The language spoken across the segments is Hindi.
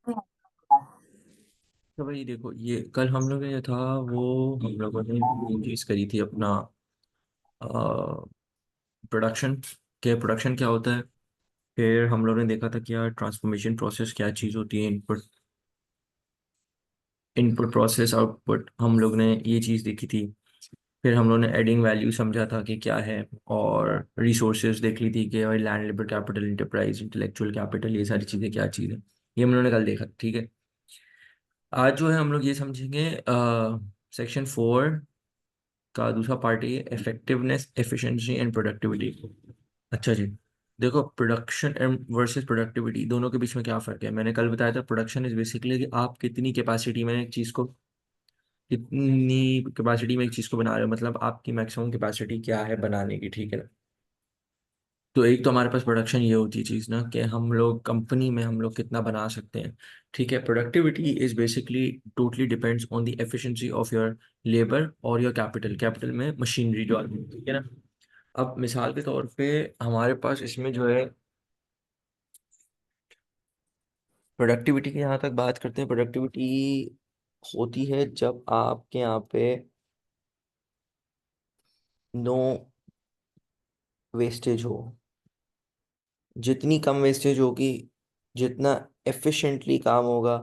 तो भाई देखो, ये कल हम लोग ने जो था वो हम लोगों ने ये चीज़ करी थी अपना प्रोडक्शन। प्रोडक्शन क्या होता है। फिर हम लोगों ने देखा था कि यार ट्रांसफॉर्मेशन प्रोसेस क्या चीज़ होती है। इनपुट इनपुट प्रोसेस आउटपुट हम लोग ने ये चीज़ देखी थी। फिर हम लोग ने एडिंग वैल्यू समझा था कि क्या है। और रिसोर्सेज देख ली थी कि भाई land, labour capital, enterprise, intellectual capital, ये सारी चीज़ें क्या चीज़ है। ये हम लोगों ने कल देखा, ठीक है। आज जो है हम लोग ये समझेंगे सेक्शन 4 का दूसरा पार्ट है इफेक्टिवनेस, एफिशिएंसी एंड प्रोडक्टिविटी। अच्छा जी। देखो, प्रोडक्शन वर्सेस प्रोडक्टिविटी दोनों के बीच में क्या फ़र्क है। मैंने कल बताया था प्रोडक्शन इज बेसिकली कि आप कितनी कैपेसिटी में एक चीज़ को, कितनी कैपेसिटी में एक चीज़ को बना रहे हो, मतलब आपकी मैक्सिमम कैपेसिटी क्या है बनाने की, ठीक है ना। तो एक तो हमारे पास प्रोडक्शन ये होती है चीज़ ना कि हम लोग कंपनी में हम लोग कितना बना सकते हैं। ठीक है, productivity is basically totally depends on the efficiency of your labour और योर कैपिटल। कैपिटल में मशीनरी जो आती है, ठीक है ना। अब मिसाल के तौर पे हमारे पास इसमें जो है प्रोडक्टिविटी की, यहाँ तक बात करते हैं, प्रोडक्टिविटी होती है जब आपके यहाँ पे नो वेस्टेज हो। जितनी कम वेस्टेज होगी, जितना एफिशिएंटली काम होगा,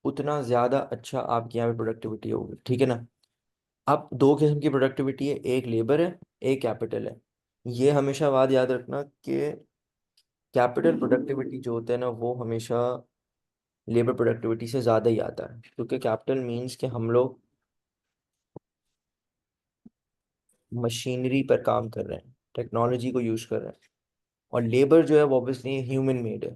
उतना ज़्यादा अच्छा आपके यहाँ पे प्रोडक्टिविटी होगी, ठीक है ना। अब दो किस्म की प्रोडक्टिविटी है, एक लेबर है, एक कैपिटल है। ये हमेशा बात याद रखना कि कैपिटल प्रोडक्टिविटी जो होता है ना, वो हमेशा लेबर प्रोडक्टिविटी से ज़्यादा ही आता है, क्योंकि कैपिटल मीन्स कि हम लोग मशीनरी पर काम कर रहे हैं, टेक्नोलॉजी को यूज़ कर रहे हैं। और लेबर जो है वो ऑब्वियसली ह्यूमन मेड है,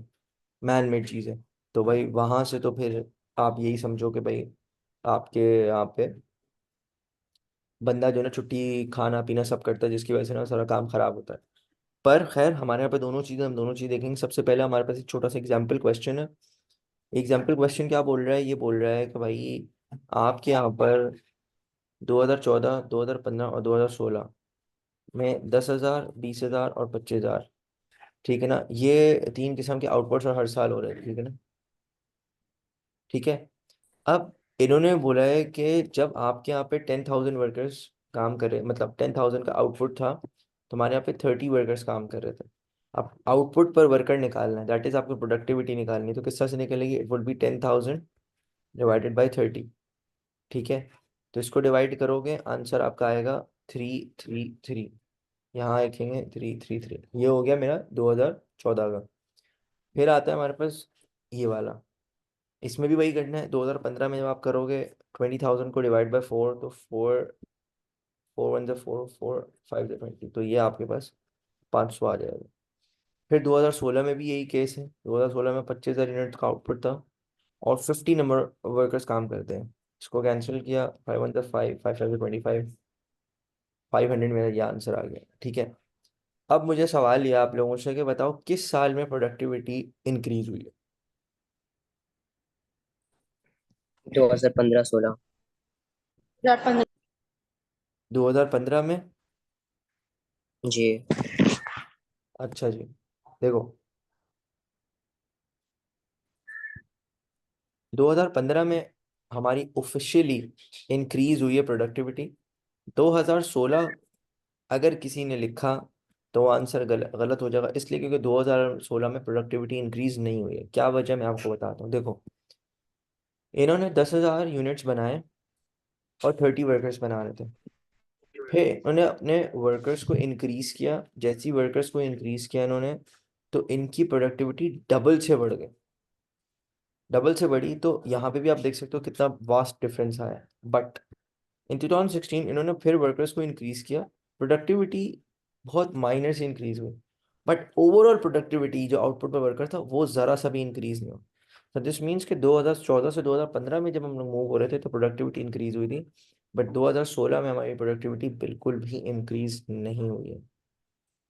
मैन मेड चीज़ है। तो भाई वहाँ से तो फिर आप यही समझो कि भाई आपके यहाँ पे बंदा जो है ना छुट्टी खाना पीना सब करता है, जिसकी वजह से ना सारा काम खराब होता है। पर खैर हमारे यहाँ पे दोनों चीज़ें, हम दोनों चीज़ देखेंगे। सबसे पहले हमारे पास एक छोटा सा एग्जाम्पल क्वेश्चन है। एग्जाम्पल क्वेश्चन क्या बोल रहा है, ये बोल रहा है कि भाई आपके यहाँ पर 2014, 2015 और 2016 में 10,000, 20,000 और 25,000, ठीक है ना। ये तीन किस्म के आउटपुट्स और हर साल हो रहे हैं, ठीक है ना। ठीक है। अब इन्होंने बोला है कि जब आपके यहाँ पे 10,000 वर्कर्स काम कर रहे, मतलब 10,000 का आउटपुट था, तुम्हारे यहाँ पे 30 वर्कर्स काम कर रहे थे। अब आउटपुट पर वर्कर निकालना है, दैट इज आपको प्रोडक्टिविटी निकालनी है। तो किस तरह से निकलेगी, it would be 10,000 divided by 30, ठीक है। तो इसको डिवाइड करोगे, आंसर आपका आएगा 333। यहाँ लिखेंगे 333, ये हो गया मेरा 2014 का। फिर आता है हमारे पास ये वाला। इसमें भी वही करना है। 2015 में जब आप करोगे 20,000 को डिवाइड बाय 4, तो 4, 4 1 4, 4 5 20, तो ये आपके पास 500 आ जाएगा। फिर 2016 में भी यही केस है। 2016 में 25,000 यूनिट का आउटपुट था और 50 नंबर वर्कर्स काम करते हैं। इसको कैंसिल किया, 5 1 5, 5 5 25, 500 मेरा ये आंसर आ गया, ठीक है। अब मुझे सवाल ये आप लोगों से कि बताओ किस साल में प्रोडक्टिविटी इंक्रीज हुई है। 2015-16। 2015 में। जी। अच्छा जी। देखो, 2015 में हमारी ऑफिशियली इंक्रीज हुई है प्रोडक्टिविटी। 2016 अगर किसी ने लिखा तो आंसर गलत हो जाएगा, इसलिए क्योंकि 2016 में प्रोडक्टिविटी इंक्रीज नहीं हुई है। क्या वजह मैं आपको बताता हूँ। देखो, इन्होंने 10,000 यूनिट्स बनाए और 30 वर्कर्स बना रहे थे। फिर इन्होंने अपने वर्कर्स को इंक्रीज किया। जैसे ही वर्कर्स को इंक्रीज किया इन्होंने, तो इनकी प्रोडक्टिविटी डबल से बढ़ गई। डबल से बढ़ी तो यहाँ पे भी आप देख सकते हो कितना वास्ट डिफरेंस आया है। बट इन 2016 इन्होंने फिर वर्कर्स को इंक्रीज किया, प्रोडक्टिविटी बहुत माइनर से इंक्रीज हुई। बट ओवरऑल प्रोडक्टिविटी जो आउटपुट पर वर्कर था वो ज़रा सा भी इंक्रीज नहीं हुआ। तो दिस मीन्स कि 2014 से 2015 में जब हम लोग मूव हो रहे थे तो प्रोडक्टिविटी इंक्रीज हुई थी। बट 2016 में हमारी प्रोडक्टिविटी बिल्कुल भी इंक्रीज नहीं हुई है,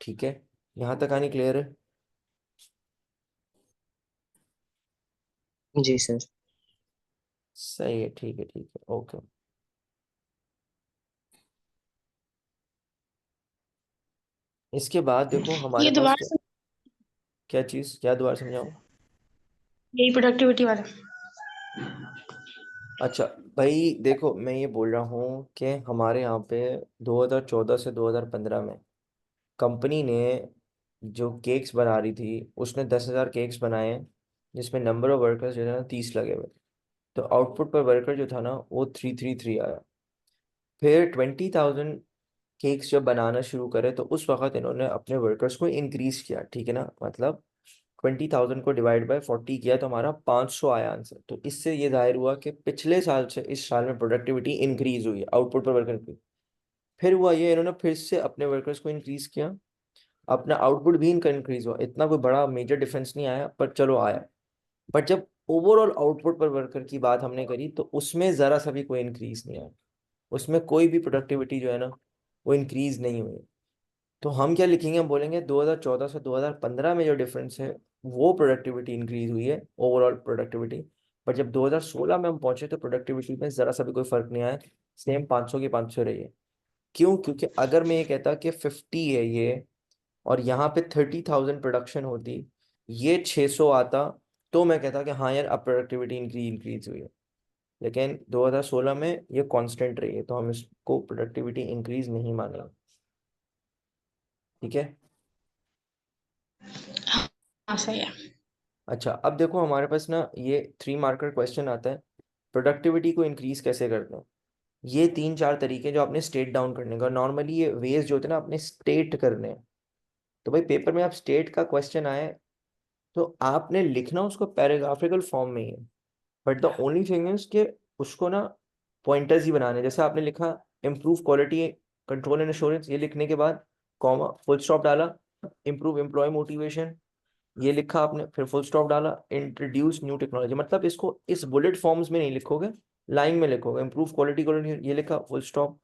ठीक है। यहाँ तक आनी क्लियर है। जी सर। सही है, ठीक है, ठीक है, ओके। इसके बाद देखो हमारे ये पास दोबारा क्या, से। क्या चीज़, क्या दोबारा समझाऊँ। यही प्रोडक्टिविटी वाला। अच्छा भाई देखो, मैं ये बोल रहा हूँ कि हमारे यहाँ पे 2014 से 2015 में कंपनी ने जो केक्स बना रही थी उसने 10,000 केक्स बनाए, जिसमें नंबर ऑफ वर्कर्स जो है ना 30 लगे हुए। तो आउटपुट पर वर्कर जो था ना वो 333 आया। फिर 20,000 केक्स जब बनाना शुरू करे तो उस वक्त इन्होंने अपने वर्कर्स को इंक्रीज किया, ठीक है ना, मतलब 20,000 को डिवाइड बाय 40 किया तो हमारा 500 आया आंसर। तो इससे ये जाहिर हुआ कि पिछले साल से इस साल में प्रोडक्टिविटी इंक्रीज हुई है, आउटपुट पर वर्कर की। फिर हुआ ये, इन्होंने फिर से अपने वर्कर्स को इंक्रीज किया, अपना आउटपुट भी इनका इंक्रीज हुआ। इतना कोई बड़ा मेजर डिफरेंस नहीं आया पर चलो आया। बट जब ओवरऑल आउटपुट पर वर्कर की बात हमने करी तो उसमें ज़रा सा भी कोई इंक्रीज नहीं आया, उसमें कोई भी प्रोडक्टिविटी जो है ना वो इंक्रीज नहीं हुई। तो हम क्या लिखेंगे, हम बोलेंगे 2014 से 2015 में जो डिफरेंस है वो प्रोडक्टिविटी इंक्रीज हुई है, ओवरऑल प्रोडक्टिविटी। बट जब 2016 में हम पहुंचे तो प्रोडक्टिविटी में ज़रा सा भी कोई फर्क नहीं आया, सेम 500 की 500 रही है। क्यों? क्योंकि अगर मैं ये कहता कि 50 है ये और यहाँ पे 30,000 प्रोडक्शन होती, ये 600 आता, तो मैं कहता कि हाँ यार अब प्रोडक्टिविटी इंक्रीज हुई है। लेकिन 2016 में ये कांस्टेंट रही है तो हम इसको प्रोडक्टिविटी इंक्रीज नहीं मानेंगे। ठीक है। हाँ सही है। अच्छा अब देखो हमारे पास ना ये 3 मार्कर क्वेश्चन आता है, प्रोडक्टिविटी को इंक्रीज कैसे करते हैं। ये 3 4 तरीके जो आपने स्टेट डाउन करने का, नॉर्मली ये वेज जो होते हैं ना अपने स्टेट करने हैं। तो भाई पेपर में आप स्टेट का क्वेश्चन आए तो आपने लिखना उसको पैराग्राफिकल फॉर्म में ही है। But the only thing is कि उसको ना पॉइंटर्स ही बनाने हैं। जैसे आपने लिखा improve quality control and assurance, ये लिखने के बाद कॉमा फुल स्टॉप डाला, इम्प्रूव एम्प्लॉय मोटिवेशन, ये लिखा आपने, फिर फुल स्टॉप डाला, इंट्रोड्यूस न्यू टेक्नोलॉजी। मतलब इसको इस बुलेट फॉर्म्स में नहीं लिखोगे, लाइन में लिखोगे, इम्प्रूव क्वालिटी क्वालिटी ये लिखा full stop,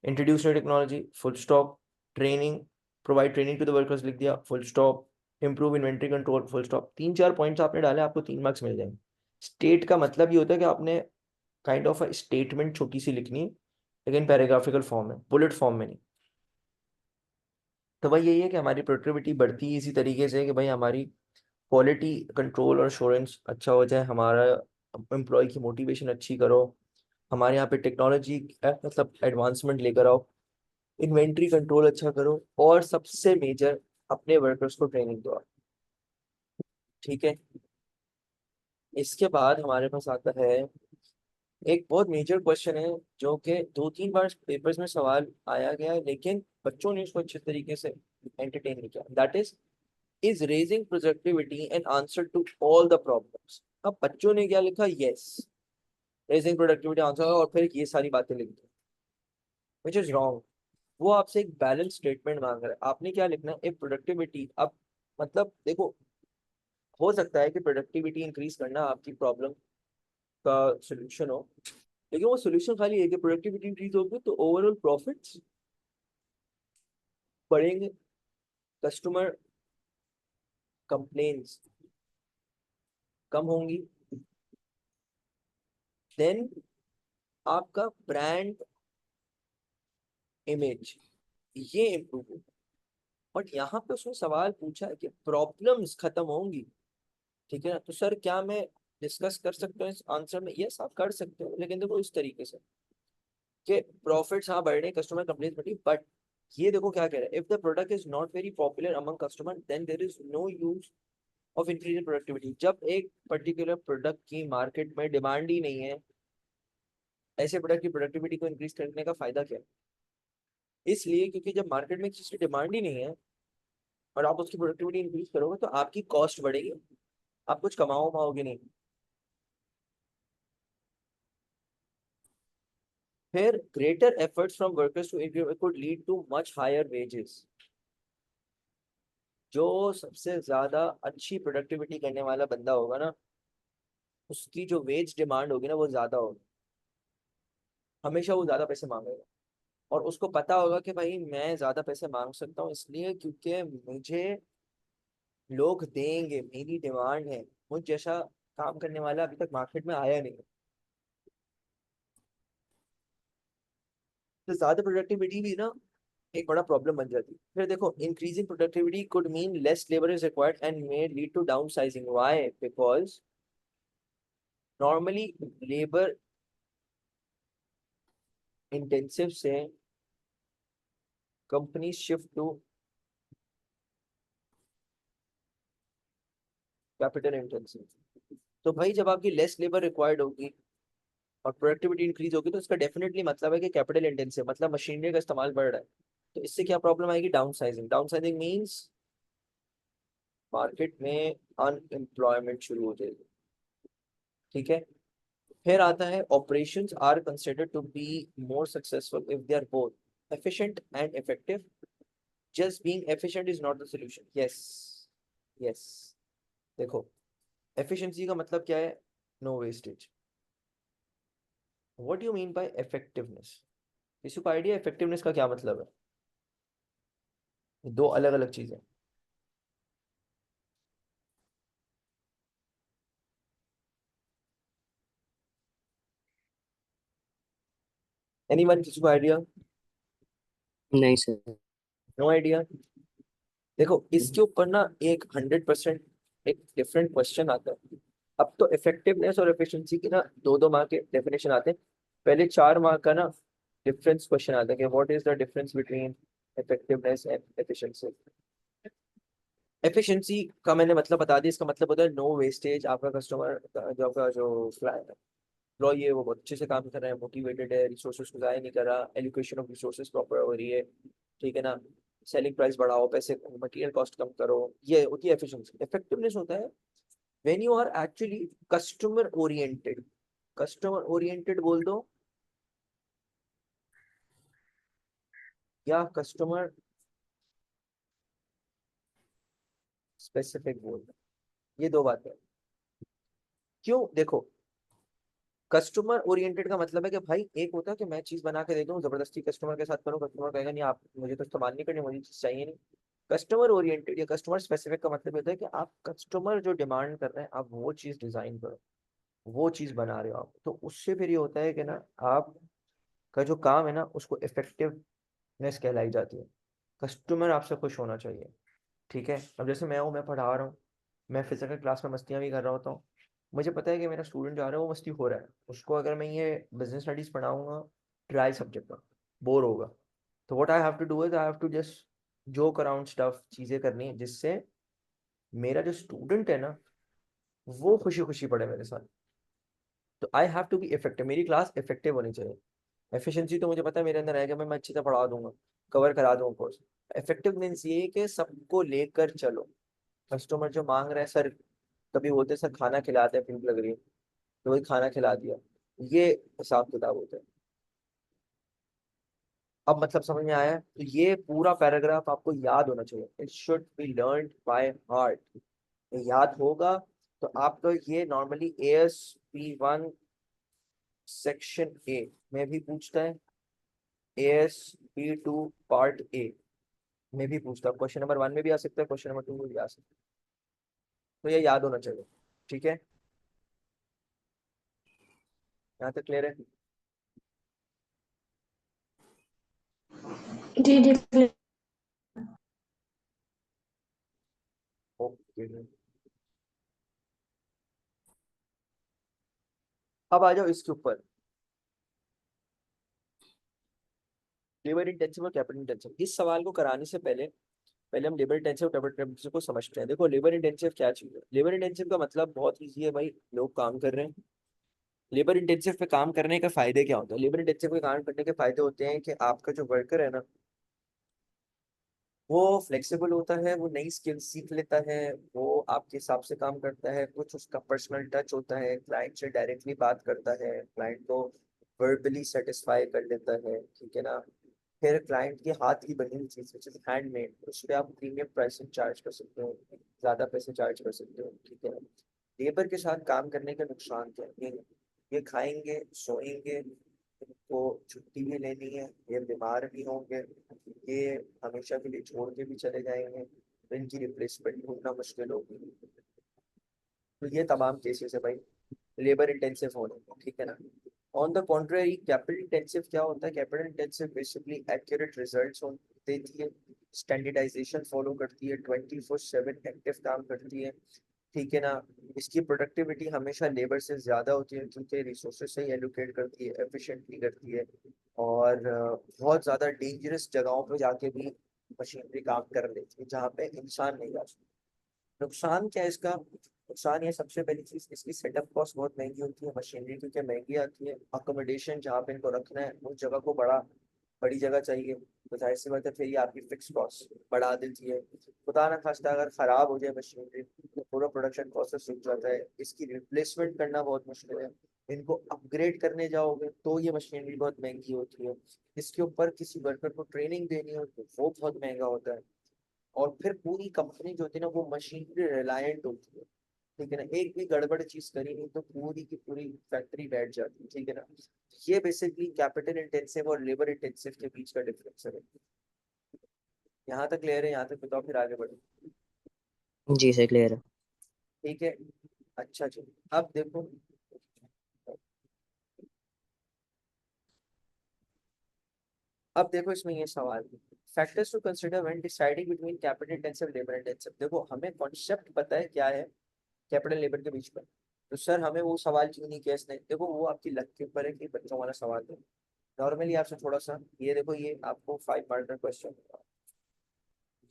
introduce new technology full stop, training provide training to the workers लिख दिया full stop, improve inventory control full stop. 3 4 points आपने डाले, आपको 3 मार्क्स मिल जाएंगे। स्टेट का मतलब ये होता है कि आपने काइंड ऑफ स्टेटमेंट छोटी सी लिखनी है, लेकिन पैराग्राफिकल फॉर्म में, बुलेट फॉर्म में नहीं। तो भाई यही है कि हमारी प्रोडक्टिविटी बढ़ती है इसी तरीके से कि भाई हमारी क्वालिटी कंट्रोल और एश्योरेंस अच्छा हो जाए, हमारा एम्प्लॉय की मोटिवेशन अच्छी करो, हमारे यहाँ पे टेक्नोलॉजी मतलब एडवांसमेंट लेकर आओ, इन्वेंट्री कंट्रोल अच्छा करो, और सबसे मेजर अपने वर्कर्स को ट्रेनिंग दो। ठीक है। इसके बाद हमारे पास आता है एक बहुत मेजर क्वेश्चन है जो कि 2 3 बार पेपर्स में सवाल आया गया है, लेकिन बच्चों ने इसको अच्छे तरीके से एंटरटेन नहीं किया। That is raising productivity and answer to all the problems. अब बच्चों ने क्या लिखा, यस रेजिंग प्रोडक्टिविटी आंसर, और फिर ये सारी बातें लिख दी, विच इज रॉन्ग। वो आपसे एक बैलेंस स्टेटमेंट मांग रहा है, आपने क्या लिखना है, एक प्रोडक्टिविटी। अब मतलब देखो, हो सकता है कि प्रोडक्टिविटी इंक्रीज करना आपकी प्रॉब्लम का सोल्यूशन हो, लेकिन वो सोल्यूशन खाली है कि प्रोडक्टिविटी इंक्रीज होगी तो ओवरऑल प्रॉफिट्स बढ़ेंगे, कस्टमर कंप्लेन्स कम होंगी, देन आपका ब्रांड इमेज ये इम्प्रूव होगा। बट यहाँ पे उसने सवाल पूछा है कि प्रॉब्लम्स खत्म होंगी। ठीक है ना, तो सर क्या मैं डिस्कस कर सकता हूँ इस आंसर में? यस आप कर सकते हो, लेकिन देखो इस तरीके से कि प्रॉफिट्स हाँ बढ़ रहे, कस्टमर कंप्लेंट्स बढ़ी, बट ये देखो क्या कह रहा है, if the product is not very popular among customer then there is no use of increasing productivity. जब एक पर्टिकुलर प्रोडक्ट की मार्केट में डिमांड ही नहीं है, ऐसे प्रोडक्ट की प्रोडक्टिविटी को इंक्रीज करने का फायदा क्या है? इसलिए क्योंकि जब मार्केट में किसी की डिमांड ही नहीं है और आप उसकी प्रोडक्टिविटी इंक्रीज करोगे तो आपकी कॉस्ट बढ़ेगी, आप कुछ कमाओ पाओगे नहीं। फिर greater efforts from workers to increase could lead to much higher wages. जो सबसे ज्यादा अच्छी प्रोडक्टिविटी करने वाला बंदा होगा ना, उसकी जो वेज डिमांड होगी ना वो ज्यादा होगी, हमेशा वो ज्यादा पैसे मांगेगा। और उसको पता होगा कि भाई मैं ज्यादा पैसे मांग सकता हूँ इसलिए क्योंकि मुझे लोग देंगे, मेरी डिमांड है, मुझ जैसा काम करने वाला अभी तक मार्केट में आया नहीं। तो ज्यादा प्रोडक्टिविटी भी ना एक बड़ा प्रॉब्लम बन जाती है। फिर देखो increasing productivity could mean less labour is required and may lead to downsizing. Why? Because normally labour intensive से company shift to capital intensive. तो भाई जब आपकी लेस लेबर रिक्वायर्ड होगी और प्रोडक्टिविटी इंक्रीज होगी तो इसका डेफिनेटली मतलब है कि कैपिटल इंटेंसिव मतलब मशीनरी का इस्तेमाल बढ़ रहा है। तो इससे क्या प्रॉब्लम आएगी? Downsizing. Downsizing means market में अनएम्प्लॉयमेंट शुरू हो जाएगी। ठीक है। फिर आता है operations are considered to be more successful if they are both efficient and effective. Just being efficient is not the solution. Yes, yes. देखो, एफिशिएंसी का मतलब क्या है? No wastage. What you mean by effectiveness? किसी को आइडिया इफेक्टिवनेस का क्या मतलब है? ये दो अलग अलग चीजें। एनीवन? किसी को आइडिया? नहीं सर। No idea. देखो, इसके ऊपर ना एक 100% एक डिफरेंट क्वेश्चन आता है। अब तो इफेक्टिवनेस और एफिशिएंसी की ना दो दो मार्क के डेफिनेशन आते हैं। पहले 4 मार्क का ना डिफरेंस क्वेश्चन आता है कि what is the difference between effectiveness and efficiency. Efficiency का मैंने मतलब बता दिया। इसका मतलब होता है नो वेस्टेज। आपका कस्टमर जो आपका जो एम्प्लॉय है वो बहुत अच्छे से काम कर रहा है, मोटिवेटेड है, रिसोर्सेज को जाया नहीं कर रहा, एलोकेशन ऑफ रिसोर्सेज प्रॉपर हो रही है। ठीक है ना? सेलिंग प्राइस बढ़ाओ, पैसे मटेरियल कॉस्ट कम करो। ये होती है एफिशिएंसी। इफेक्टिवनेस होता है when you are actually customer oriented. Customer oriented बोल दो या कस्टमर स्पेसिफिक बोल दो। ये दो बातें हैं। क्यों? देखो, कस्टमर ओरिएंटेड का मतलब है कि भाई एक होता है कि मैं चीज बना के दे दूं, जबरदस्ती कस्टमर के साथ करूं, कस्टमर कहेगा नहीं आप मुझे तो इस्तेमाल नहीं करनी, मुझे चीज चाहिए नहीं। कस्टमर ओरिएंटेड या कस्टमर स्पेसिफिक का मतलब होता है कि आप कस्टमर जो डिमांड कर रहे हैं आप वो चीज डिजाइन करो, वो चीज बना रहे हो आप। तो उससे फिर ये होता है कि ना आपका जो काम है ना उसको इफेक्टिवनेस कहलाई जाती है। कस्टमर आपसे खुश होना चाहिए। ठीक है। अब जैसे मैं हूँ, मैं पढ़ा रहा हूँ, मैं फिजिकल क्लास में मस्तियाँ भी कर रहा होता हूँ। मुझे पता है कि मेरा स्टूडेंट जा रहा है वो मस्ती हो रहा है, उसको अगर मैं ये बिजनेस स्टडीज पढ़ाऊंगा ट्राई सब्जेक्ट में, बोर होगा। तो what I have to do is I have to just joke around stuff, चीजें करनी है जिससे मेरा जो स्टूडेंट है ना वो खुशी खुशी पढ़े मेरे साथ। तो I have to be effective, मेरी क्लास इफेक्टिव होनी चाहिए। एफिशिएंसी तो मुझे पता है मेरे अंदर है कि मैं अच्छे से पढ़ा दूंगा, कवर करा दूंगा कोर्स। इफेक्टिव मीन्स ये है कि सबको लेकर चलो। कस्टमर जो मांग रहे हैं सर, कभी बोलते हैं सर खाना खिलाते हैं, भूख लग रही है, तो वही खाना खिला दिया। ये हिसाब किताब होता है। अब मतलब समझ में आया है? तो ये पूरा पैराग्राफ आपको याद होना चाहिए। It should be learn by heart. याद होगा तो आपको ये normally AS P1 section A में भी पूछता है, AS P2 पार्ट ए में भी पूछता है। क्वेश्चन नंबर 1 में भी आ सकता है, क्वेश्चन नंबर 2 में भी आ सकता है। तो ये याद होना चाहिए। ठीक है, यहाँ तक क्लियर है? जी जी। ओके। अब आ जाओ इसके ऊपर, लेबर इंटेंसिव और कैपिटल इंटेंसिव। इस सवाल को कराने से पहले पहले हम लेबर इंटेंसिव और कैपिटल इंटेंसिव को समझते हैं। देखो, लेबर इंटेंसिव क्या चीज है? लेबर इंटेंसिव का मतलब बहुत ईजी है भाई, लोग काम कर रहे हैं। लेबर इंटेंसिव पे काम करने का फायदे क्या होते हैं? लेबर इंटेंसिव पे काम करने के फायदे होते हैं कि आपका जो वर्कर है ना वो फ्लेक्सिबल होता है, वो नई स्किल सीख लेता है, वो आपके हिसाब से काम करता है, कुछ उसका पर्सनल टच होता है, क्लाइंट से डायरेक्टली बात करता है, क्लाइंट को वर्बली सेटिस्फाई कर लेता है। ठीक है ना? फिर क्लाइंट के हाथ की बनी हुई चीज विच इज हैंडमेड, उस पर आप प्रीमियम प्राइसिंग चार्ज कर सकते हो, ज्यादा पैसे चार्ज कर सकते हो। ठीक है। लेबर के साथ काम करने के नुकसान क्या है? ये खाएंगे, सोएंगे, इनको छुट्टी भी लेनी है, ये बीमार भी होंगे, ये हमेशा के लिए छोड़ के भी चले जाएंगे, तो इनकी रिप्लेसमेंट ढूंढना मुश्किल होगी। तो ये तमाम केसेस है भाई लेबर इंटेंसिव होने के। ठीक है ना? On the contrary capital intensive क्या होता है? Capital intensive basically accurate results देती है, स्टैंडर्डाइजेशन फॉलो करती है, 24/7 एक्टिव काम करती है, ठीक है ना। इसकी प्रोडक्टिविटी हमेशा लेबर से ज़्यादा होती है क्योंकि रिसोर्सेज सही एलोकेट करती है, एफिशिएंटली करती है। और बहुत ज़्यादा डेंजरस जगहों पे जाके भी मशीनरी काम कर लेती है जहाँ पे इंसान नहीं जा सकता। नुकसान क्या है इसका? नुकसान ये सबसे पहली चीज़, इसकी सेटअप कॉस्ट बहुत महंगी होती है मशीनरी, क्योंकि महंगी आती है। अकोमोडेशन जहाँ पे इनको रखना है उस जगह को बड़ी जगह चाहिए, तो जाहिर सी बात है फिर ये आपकी फिक्स कॉस्ट बढ़ा देती है। खुदा ना खास्ता अगर ख़राब हो जाए मशीनरी तो पूरा प्रोडक्शन प्रोसेस रुक जाता है, इसकी रिप्लेसमेंट करना बहुत मुश्किल है। इनको अपग्रेड करने जाओगे तो ये मशीनरी बहुत महंगी होती है। इसके ऊपर किसी वर्कर को ट्रेनिंग देनी हो तो वो बहुत महंगा होता है। और फिर पूरी कंपनी जो होती है ना वो मशीन पे रिलायंट होती है। ठीक है ना, एक भी गड़बड़ चीज करी नहीं तो पूरी की पूरी फैक्ट्री बैठ जाती है। ठीक है ना। ये बेसिकली कैपिटल इंटेंसिव और लेबर इंटेंसिव के बीच का डिफरेंस है। यहाँ तक क्लियर है? यहाँ तक बताओ, फिर आगे बढ़ो। जी सर, क्लियर है। ठीक है। अच्छा चलो, अब देखो, इसमें ये सवाल, factors to consider when deciding between capital intensive labour intensive. देखो हमें कॉन्सेप्ट पता है क्या है कैपिटल लेबर के बीच में, तो सर हमें वो सवाल क्यों नहीं किया इसने? देखो वो आपकी लक के ऊपर है कि बच्चों वाला सवाल है। नॉर्मली आपसे थोड़ा सा ये देखो, ये आपको 5 पार्ट का क्वेश्चन,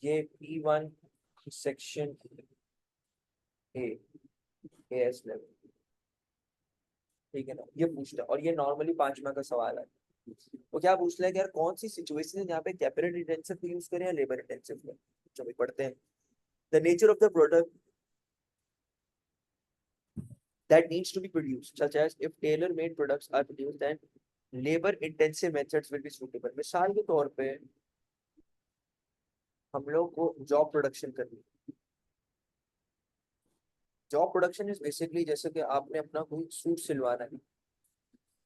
ये P1 section A, S level, ठीक है ना, ये पूछता है। और ये नॉर्मली 5 मार्क का सवाल है। वो क्या पूछ रहा है कि यार कौन सी सिचुएशन है जहाँ पे कैपिटल इंटेंसिव यूज करें या लेबर इंटेंसिव में। चलो पढ़ते हैं। The nature of the product that needs to be produced, such as if tailor-made products are produced, then labor-intensive methods will be suitable. मिसाल के तौर पे हम लोग को जॉब प्रोडक्शन करनी है। जॉब प्रोडक्शन इज बेसिकली जैसे कि आपने अपना कोई सूट सिलवाना है।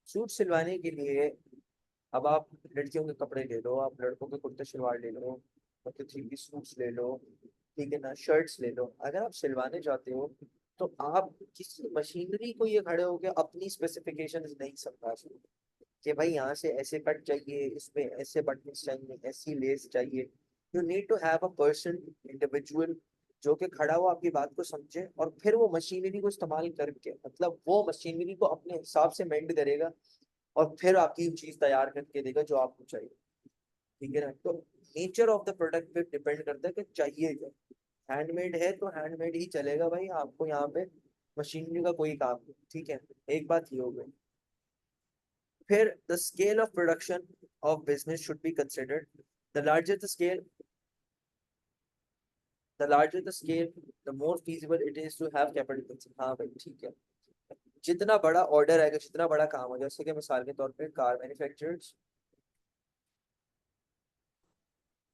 सूट सिलवाने के लिए अब आप लड़कियों के कपड़े ले लो, आप लड़कों के कुर्ते शलवार ले लो, मतलब 3 पीस सूट्स ले लो, ठीक है ना, शर्ट्स ले लो। अगर आप सिलवाने जाते हो तो आप किसी मशीनरी को ये खड़े होकर अपनी स्पेसिफिकेशन नहीं समझा सकते कि भाई यहाँ से ऐसे कट चाहिए, इसमें ऐसे बटन चाहिए, ऐसी लेस चाहिए। You need to have a person, individual, जो कि खड़ा हो आपकी बात को समझे और फिर वो मशीनरी को इस्तेमाल करके, मतलब वो मशीनरी को अपने हिसाब से मेंड करेगा और फिर आपकी चीज तैयार करके देगा जो आपको चाहिए। ठीक है ना। तो नेचर ऑफ द प्रोडक्ट पे डिपेंड करता है कि चाहिए क्या। हैंडमेड है तो हैंडमेड ही चलेगा भाई, आपको यहाँ पे मशीनरी का कोई काम नहीं। ठीक है, एक बात ये हो गई। फिर the scale of production of business should be considered. The larger the scale, the more feasible it is to have capital. हाँ भाई ठीक है। जितना बड़ा ऑर्डर आएगा, जितना बड़ा काम हो, जैसे कि मिसाल के तौर पे कार मैन्युफैक्चरर्स,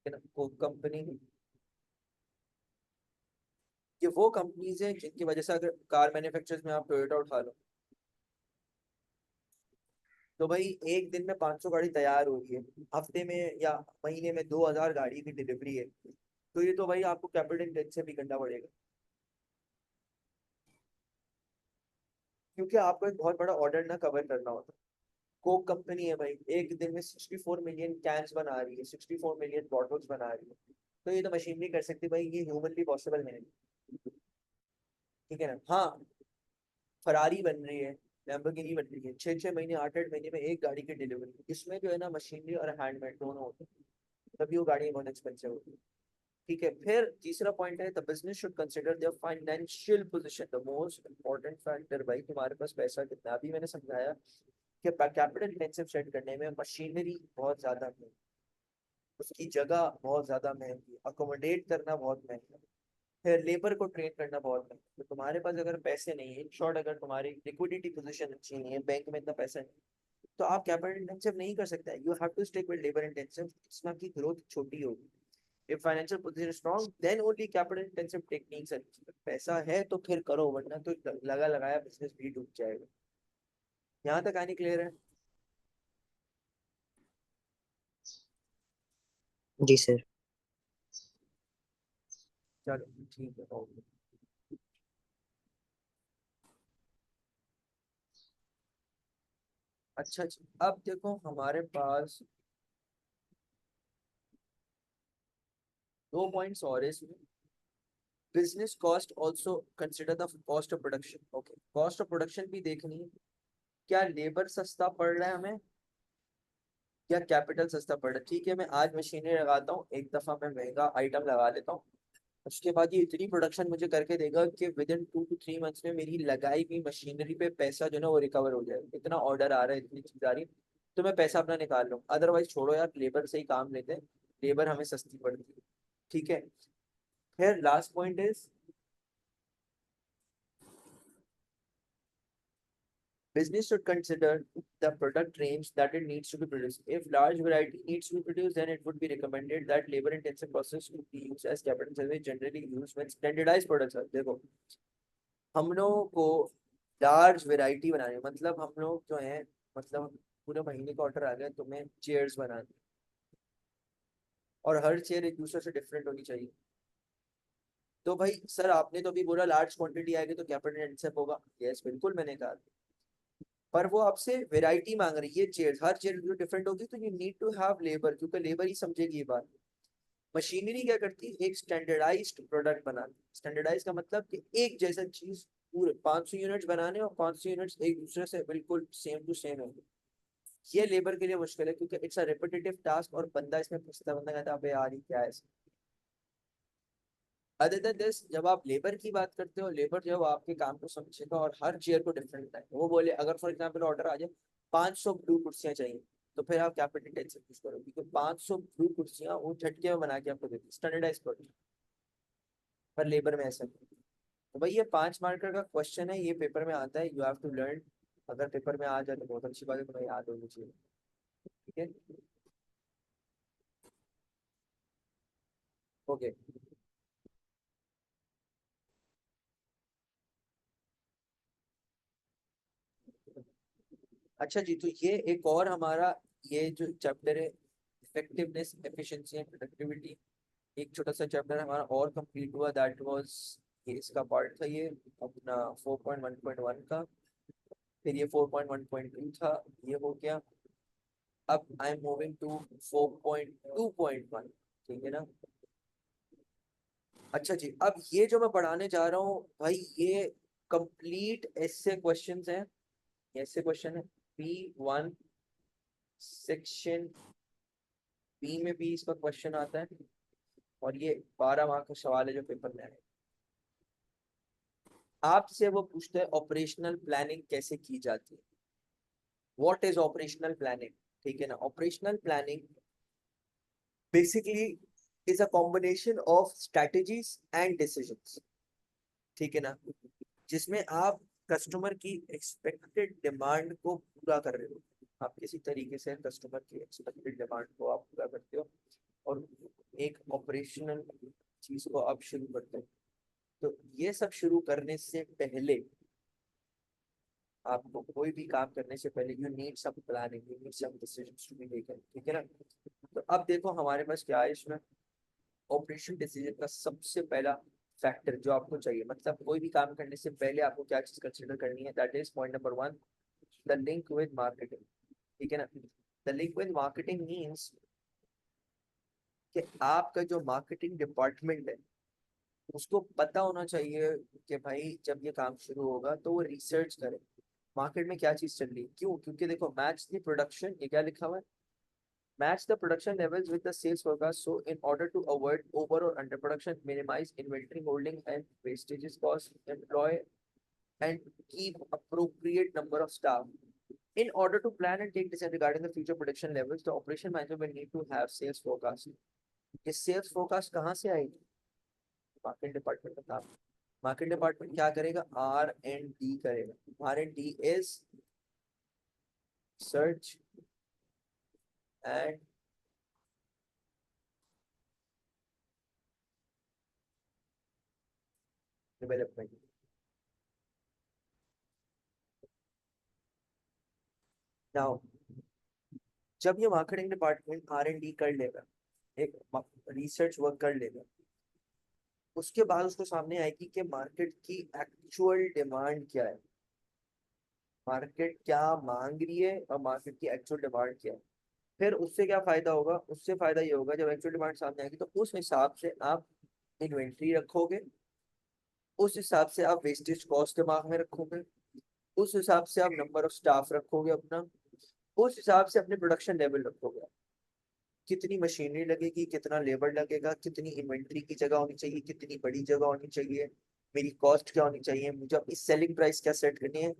कोक कंपनी, ये वो कंपनीज हैं जिनकी वजह से, अगर कार मैन्युफैक्चरर्स में आप टोयोटा उठा लो, तो भाई एक दिन में 500 गाड़ी तैयार हो रही है, हफ्ते में या महीने में 2000 गाड़ी की डिलीवरी है, तो ये तो भाई आपको कैपिटल इंटेंसिव भी करना पड़ेगा, क्योंकि आपको एक बहुत बड़ा ऑर्डर ना कवर करना होता है। कोक कंपनी है भाई, एक दिन में 64 मिलियन कैंस बना रही है, 64 मिलियन बॉटल्स बना रही है, तो ये तो मशीन नहीं कर सकती भाई, ये ह्यूमनली पॉसिबल है नहीं। ठीक है ना। हाँ, फरारी बन रही है, लैम्बोर्गिनी बन रही है, 6 6 महीने 8 8 महीने में एक गाड़ी की डिलीवरी, इसमें जो है ना मशीनरी और हैंडमेड दोनों होते हैं, तभी वो गाड़ी बहुत एक्सपेंसिव होती है। ठीक है, फिर तीसरा पॉइंट है, the business should consider there financial position, the most important factor. भाई तुम्हारे पास पैसा कितना है? अभी मैंने समझाया कि कैपिटल इंटेंसिव सेट करने में मशीनरी बहुत ज्यादा है, उसकी जगह बहुत ज्यादा महंगी, अकोमोडेट करना बहुत महंगा, फिर लेबर को ट्रेन करना बहुत महंगा। तो तुम्हारे पास अगर पैसे नहीं है, इन शॉर्ट अगर तुम्हारी लिक्विडिटी पोजीशन अच्छी नहीं है, बैंक में इतना पैसा नहीं, तो आप कैपिटल इंटेंसिव नहीं कर सकते। You have to stick with labour intensive, इसमें आपकी ग्रोथ छोटी होगी। If financial position strong then only capital intensive techniques. पैसा है तो फिर करो, वरना तो लगा लगाया बिजनेस भी डूब जाएगा। यहाँ तक आनी क्लियर है? जी सर। चलो ठीक है, ओके। अच्छा जी, अब देखो हमारे पास 2 पॉइंट्स और है इसमें। Business cost also consider the cost of production. Okay, cost of production भी देखनी है, क्या लेबर सस्ता पड़ रहा है हमें या कैपिटल सस्ता पड़ रहा है। ठीक है, मैं आज मशीनरी लगाता हूँ, एक दफा मैं महंगा आइटम लगा लेता हूँ, उसके बाद ये इतनी प्रोडक्शन मुझे करके देगा कि विद इन 2 to 3 मंथ्स में मेरी लगाई हुई मशीनरी पे पैसा जो है ना वो रिकवर हो जाए। इतना ऑर्डर आ रहा है, इतनी चीज आ रही है, तो मैं पैसा अपना निकाल लूँ। अदरवाइज छोड़ो यार, लेबर से ही काम लेते हैं, लेबर हमें सस्ती पड़ती है। ठीक है, फिर last point is business should consider the product range that it needs to be produced. If large variety needs to be produced, then it would be recommended that labor-intensive process to be used as capital service generally used when standardized products are. देखो, हम लोगों को लार्ज वैरायटी बनानी, मतलब हम लोग जो है, मतलब पूरे महीने का ऑर्डर आ गया, तुम्हें चेयर्स बनानी, और हर चेयर एक दूसरे से डिफरेंट होनी चाहिए। तो भाई सर आपने तो अभी बोला लार्ज क्वांटिटी आएगी तो कैपिटल इंटेंसिव होगा। यस बिल्कुल मैंने कहा, पर वो आपसे वैरायटी मांग रही है चेयर, हर चेयर जो डिफरेंट होगी, तो you need to have labour, क्योंकि लेबर ही समझेगी ये बात। मशीनरी क्या करती है, एक स्टैंडर्डाइज्ड प्रोडक्ट बनाती है। स्टैंडर्डाइज का मतलब कि एक जैसा चीज पूरे 500 यूनिट्स बनाने, और 500 यूनिट्स एक दूसरे से बिल्कुल सेम टू सेम है। ये लेबर के लिए मुश्किल है, क्योंकि इट्स अ रिपीटेटिव टास्क, और बंदा इसमें फंसता है, बंदा कहता है अबे यार ये क्या है। अदर देन दिस, जब आप लेबर की बात करते हो, लेबर जो है वो आपके काम को समझेगा और हर चेयर को डिफरेंट है। वो बोले अगर फॉर एग्जांपल ऑर्डर आ जाए 500 ब्लू कुर्सियां चाहिए, तो फिर आप कैपिटल इंटेंसिव यूज करोगे, क्योंकि 500 ब्लू कुर्सियां वो झटके में बना के आपको देती है, स्टैंडर्डाइज प्रोडक्ट। पर लेबर में ऐसा नहीं। तो भाई ये 5 मार्कर का क्वेश्चन है, ये पेपर में आता है, यू हैव टू लर्न। अगर पेपर में आ जाए तो बहुत अच्छी बात है, तुम्हें याद होनी चाहिए। ठीक है, ओके। अच्छा जी, तो ये एक और हमारा ये जो चैप्टर है, इफेक्टिवनेस एफिशिएंसी एंड प्रोडक्टिविटी, एक छोटा सा चैप्टर हमारा और कंप्लीट हुआ, दैट वाज, ये इसका पार्ट था ये अपना 4.1.1 का। फिर ये 4.1.2 था, ये हो गया। अब आई एम मूविंग टू 4.2.1। ठीक है ना। अच्छा जी, अब ये जो मैं पढ़ाने जा रहा हूँ भाई, ये कंप्लीट ऐसे क्वेश्चंस हैं, ऐसे क्वेश्चन है। P1 सेक्शन बी में भी इसका क्वेश्चन आता है, और ये 12 मार्क का सवाल है जो पेपर में आए। आपसे वो पूछते हैं ऑपरेशनल प्लानिंग कैसे की जाती है, व्हाट इज ऑपरेशनल प्लानिंग। ठीक है ना, operational planning basically is a combination of strategies and decisions. ठीक है ना, जिसमें आप कस्टमर की एक्सपेक्टेड डिमांड को पूरा कर रहे हो। आप किसी तरीके से कस्टमर की एक्सपेक्टेड डिमांड को आप पूरा करते हो, और एक ऑपरेशनल चीज को आप शुरू करते हो। तो ये सब शुरू करने से पहले, आपको कोई भी काम करने से पहले you need some planning, you need some decisions to be taken. ठीक है ना। तो अब देखो हमारे पास क्या है इसमें, ऑपरेशन डिसीजन का सबसे पहला फैक्टर जो आपको चाहिए, मतलब कोई भी काम करने से पहले आपको क्या चीज कंसिडर करनी है, that is point number 1, the link with marketing. ठीक है ना, the link with marketing means कि आपका जो मार्केटिंग डिपार्टमेंट है उसको पता होना चाहिए कि भाई जब ये काम शुरू होगा तो वो रिसर्च करे मार्केट में क्या चीज चल रही है। क्यों, क्योंकि देखो मैच द प्रोडक्शन, ये क्या लिखा हुआ है, match the production levels with the sales forecast, so in order to avoid over or under production, minimize inventory holding and wastages cost, employ and keep appropriate number of staff. In order to plan and take decision regarding the future production levels, the operation manager will need to have sales forecast. ये सेल्स फोरकास्ट कहाँ से आएगी, मार्केट डिपार्टमेंट का काम। मार्केट डिपार्टमेंट क्या करेगा, R&D करेगा। R&D is search and development. Now जब ये मार्केटिंग डिपार्टमेंट R&D कर लेगा, एक रिसर्च वर्क कर लेगा, उसके बाद उसको सामने आएगी कि मार्केट की एक्चुअल डिमांड क्या है, मार्केट क्या मांग रही है और मार्केट की एक्चुअल डिमांड क्या है। फिर उससे क्या फायदा होगा, उससे फायदा ये होगा जब एक्चुअल डिमांड सामने आएगी तो उस हिसाब से आप इन्वेंट्री रखोगे, उस हिसाब से आप वेस्टेज कॉस्ट दिमाग में रखोगे, उस हिसाब से आप नंबर ऑफ स्टाफ रखोगे अपना, उस हिसाब से अपने प्रोडक्शन लेवल रखोगे। कितनी मशीनरी लगेगी, कितना लेबर लगेगा, कितनी इन्वेंट्री की जगह होनी चाहिए, कितनी बड़ी जगह होनी चाहिए, मेरी कॉस्ट क्या होनी चाहिए, मुझे अपनी सेलिंग प्राइस क्या सेट करनी है।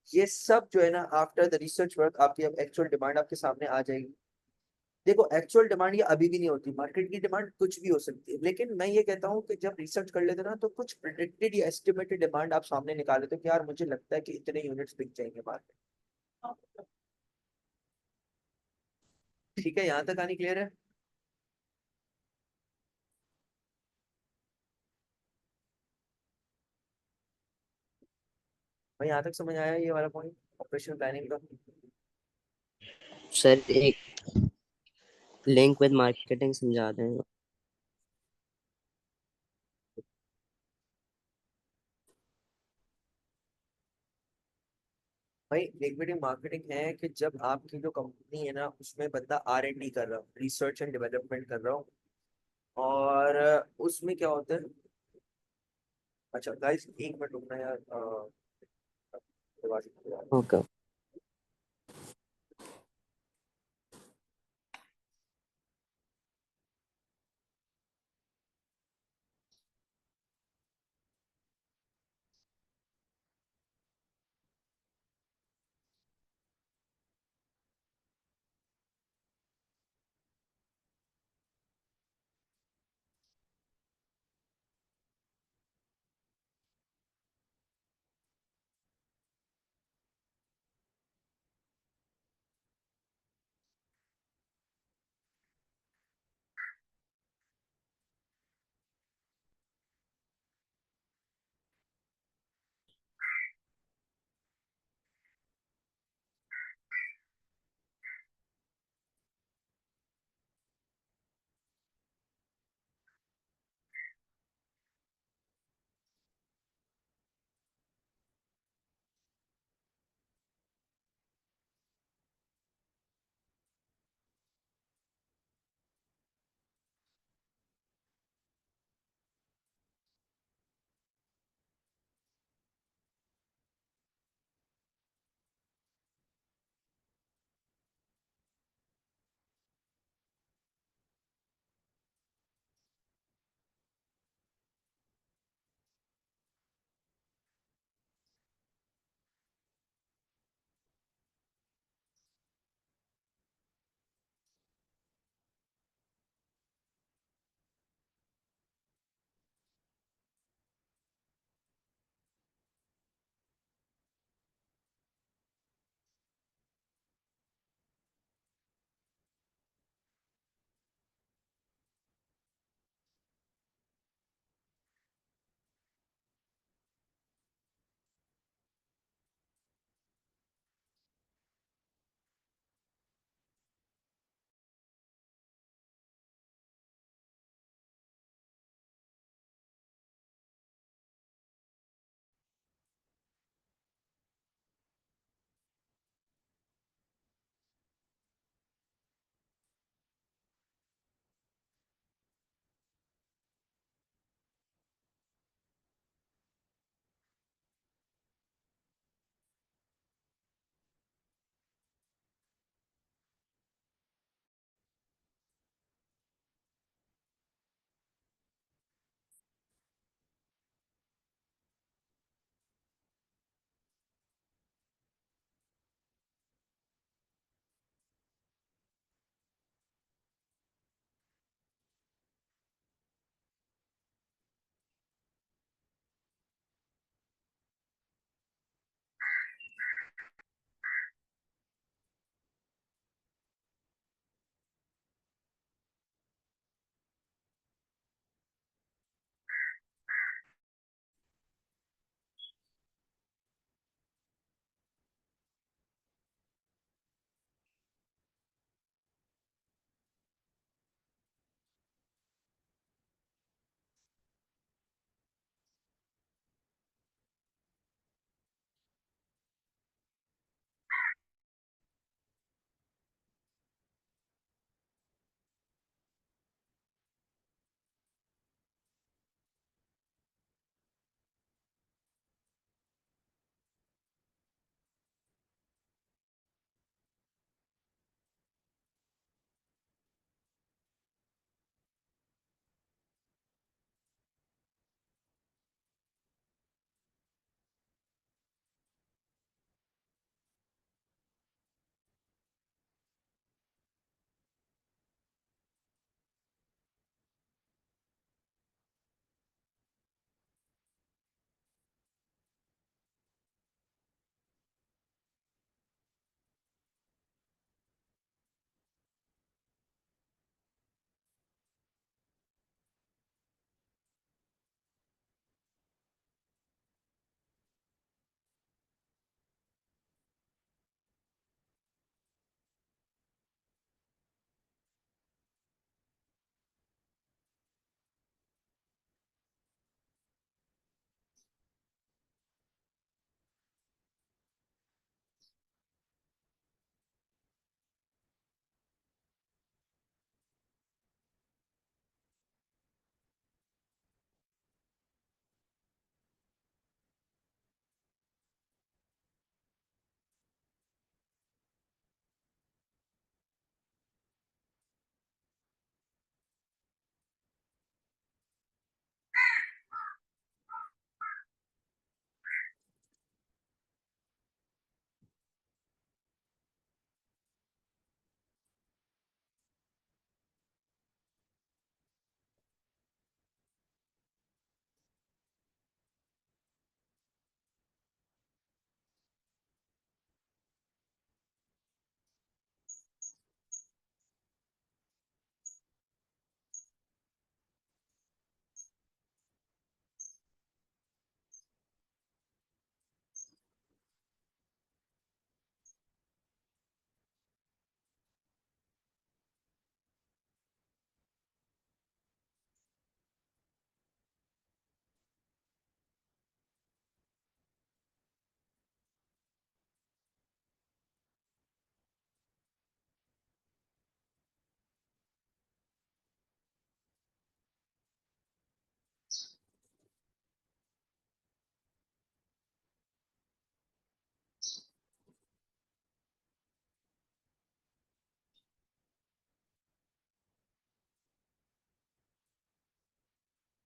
ये सब जो है ना आफ्टर द रिसर्च वर्क आपकी अब एक्चुअल डिमांड आपके सामने आ जाएगी। देखो एक्चुअल डिमांड ये अभी भी नहीं होती, मार्केट की डिमांड कुछ भी हो सकती है, लेकिन मैं ये कहता हूँ कि जब रिसर्च कर लेते ना तो कुछ प्रिडिक्टेड या एस्टिमेटेड डिमांड आप सामने निकाल लेते हो कि यार मुझे लगता है कि इतने यूनिट्स बिक जाएंगे मार्केट। ठीक है, यहाँ तक आनी क्लियर है? भाई यहाँ तक समझ आया ये वाला पॉइंट ऑपरेशन प्लानिंग का? सर एक लिंक विद मार्केटिंग समझा दें। भाई लिक्विडिटी मार्केटिंग है कि जब आपकी जो कंपनी है ना उसमें बंदा R&D कर रहा हो, रिसर्च एंड डेवलपमेंट कर रहा हो, और उसमें क्या होता है। अच्छा गाइस, एक मिनट रुकना यार, ओके।